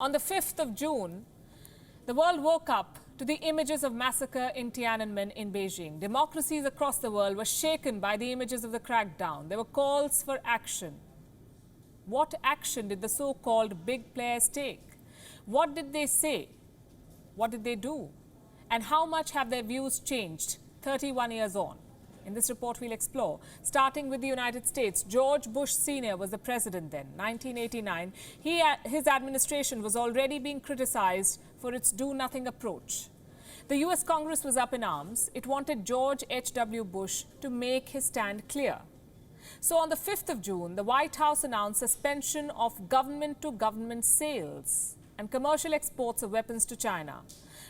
On the 5th of June, the world woke up to the images of massacre in Tiananmen in Beijing. Democracies across the world were shaken by the images of the crackdown. There were calls for action. What action did the so-called big players take? What did they say? What did they do? And how much have their views changed 31 years on? In this report, we'll explore. Starting with the United States, George Bush Sr. was the president then, 1989. His administration was already being criticized for its do-nothing approach. The US Congress was up in arms. It wanted George H.W. Bush to make his stand clear. So on the 5th of June, the White House announced suspension of government-to-government sales and commercial exports of weapons to China.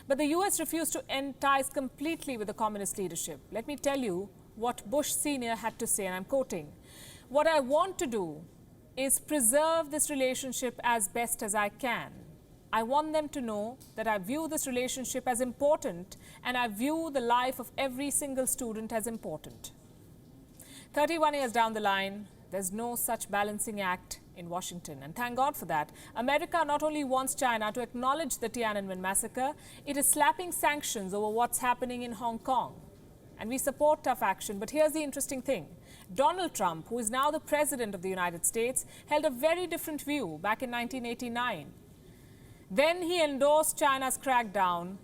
But the US refused to end ties completely with the communist leadership. Let me tell you what Bush Sr. had to say, and I'm quoting, "What I want to do is preserve this relationship as best as I can. I want them to know that I view this relationship as important, and I view the life of every single student as important." 31 years down the line, there's no such balancing act in Washington, and thank God for that. America not only wants China to acknowledge the Tiananmen massacre, it is slapping sanctions over what's happening in Hong Kong. And we support tough action, but here's the interesting thing. Donald Trump, who is now the president of the United States, held a very different view back in 1989. Then he endorsed China's crackdown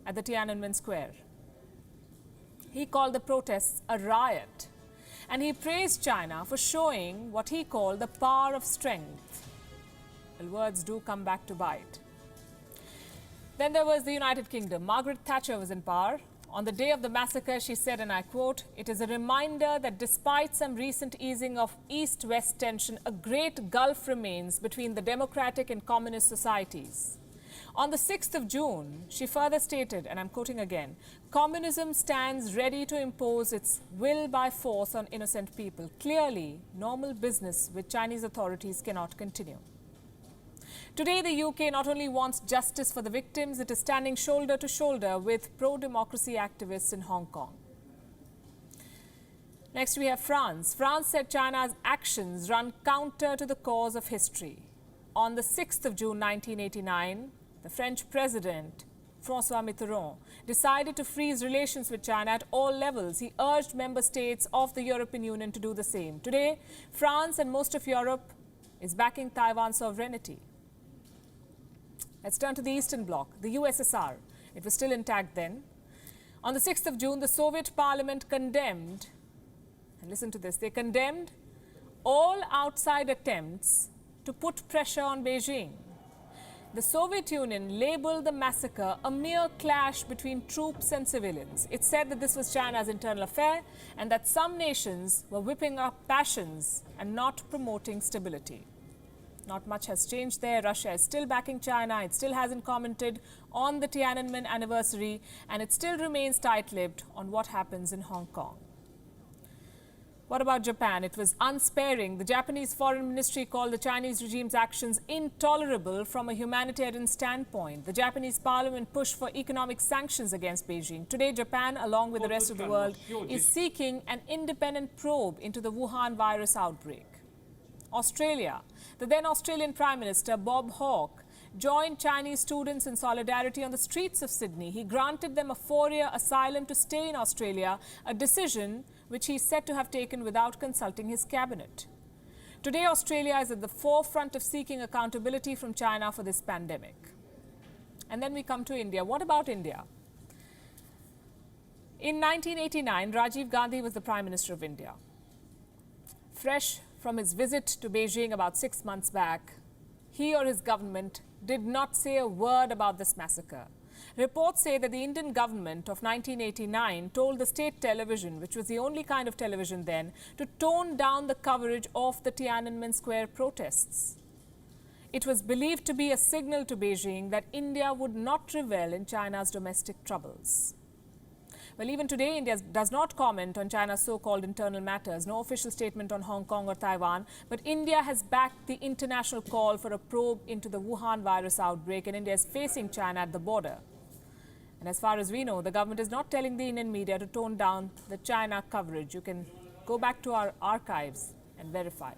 at the Tiananmen Square. He called the protests a riot. And he praised China for showing what he called the power of strength. Well, words do come back to bite. Then there was the United Kingdom. Margaret Thatcher was in power. On the day of the massacre, she said, and I quote, "It is a reminder that despite some recent easing of East-West tension, a great gulf remains between the democratic and communist societies." On the 6th of June, she further stated, and I'm quoting again, "Communism stands ready to impose its will by force on innocent people. Clearly, normal business with Chinese authorities cannot continue." Today, the UK not only wants justice for the victims, it is standing shoulder to shoulder with pro-democracy activists in Hong Kong. Next, we have France. France said China's actions run counter to the cause of history. On the 6th of June 1989, the French president, François Mitterrand, decided to freeze relations with China at all levels. He urged member states of the European Union to do the same. Today, France and most of Europe is backing Taiwan's sovereignty. Let's turn to the Eastern Bloc, the USSR. It was still intact then. On the 6th of June, the Soviet parliament condemned, and listen to this, they condemned all outside attempts to put pressure on Beijing. The Soviet Union labeled the massacre a mere clash between troops and civilians. It said that this was China's internal affair and that some nations were whipping up passions and not promoting stability. Not much has changed there. Russia is still backing China. It still hasn't commented on the Tiananmen anniversary, and it still remains tight-lipped on what happens in Hong Kong. What about Japan? It was unsparing. The Japanese Foreign Ministry called the Chinese regime's actions intolerable from a humanitarian standpoint. The Japanese parliament pushed for economic sanctions against Beijing. Today, Japan, along with the rest of the world, is seeking an independent probe into the Wuhan virus outbreak. Australia. The then Australian Prime Minister, Bob Hawke, joined Chinese students in solidarity on the streets of Sydney. He granted them a 4-year asylum to stay in Australia, a decision which he is said to have taken without consulting his cabinet. Today, Australia is at the forefront of seeking accountability from China for this pandemic. And then we come to India. What about India? In 1989, Rajiv Gandhi was the Prime Minister of India. Fresh from his visit to Beijing about 6 months back, he or his government did not say a word about this massacre. Reports say that the Indian government of 1989 told the state television, which was the only kind of television then, to tone down the coverage of the Tiananmen Square protests. It was believed to be a signal to Beijing that India would not revel in China's domestic troubles. Well, even today, India does not comment on China's so-called internal matters. No official statement on Hong Kong or Taiwan. But India has backed the international call for a probe into the Wuhan virus outbreak, and India is facing China at the border. And as far as we know, the government is not telling the Indian media to tone down the China coverage. You can go back to our archives and verify.